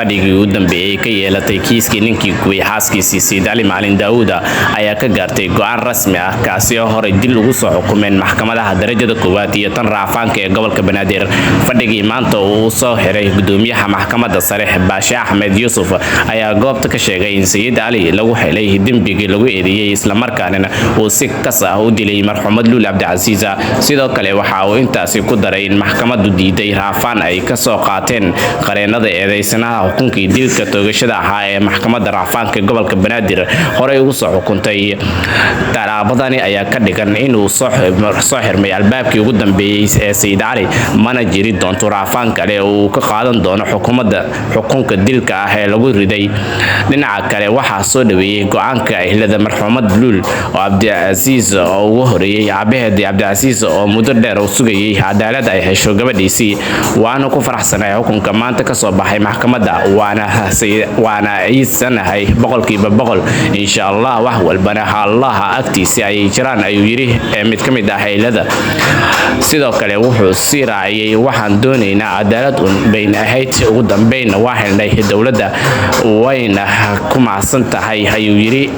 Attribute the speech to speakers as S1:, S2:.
S1: fadhigii ugu dambeeyay ka yeelatay kiiskii ninkii kuwii xaaskiisii Sayid Ali Macalin Daawud ayaa ka gaartay go'aan rasmi ah kaasi oo hore dil ugu soo xukumeen maxkamadaha darajada koowaad iyo tan raafaanka ee gobolka Banaadir. Fadhigii maanta uu soo xiray gudoomiyaha maxkamadda sare Baasha Axmed Yuusuf ayaa goobta ka sheegay in Sayid Ali lagu helay dambigii lagu eedeeyay isla markaana uu si kas ah u dilay marxuumad Luul Cabdicasiis. sidoo kale waxa uu intaasi ku daray in maxkamaddu diiday raafaan ay ka soo qaateen qareenada eedeysanaha xukunkii dilka toogashada ahaa ee maxkamadda raafaanka gobolka Banaadir horey ugu soo xukuntay. Talaabadani ayaa ka dhigan inuu soo xirmay albaabkii ugu dambeeyay ee Sayid Ali, mana jiri doonto raafaan kale oo uu ka qaadan doono xukunka dilka ah ee lagu riday. dhinaca kale waxaa soo dhaweeyay go'aanka ehlada marxuumad Luul oo Cabdicasiis oo ugu horeeyay aabaheed Cabdicasiis oo muddo dheer u sugayay cadaalad ay hesho gabadhiisii. waana ku faraxsanahay xukunka maanta ka soo baxay maxkamadda, waana iisanahay boqolkiiba boqol insha Allah wax walbana Allah agtiisa ay jiraan, ayuu yiri mid ka mid ah ehlada. sidoo kale wuxuu sii raaciyay waxaan doonaynaa cadaalad bayn ahayd, ugu dambeyn waa helnay dowladda wayna ku macsan tahay, ayuu yiri.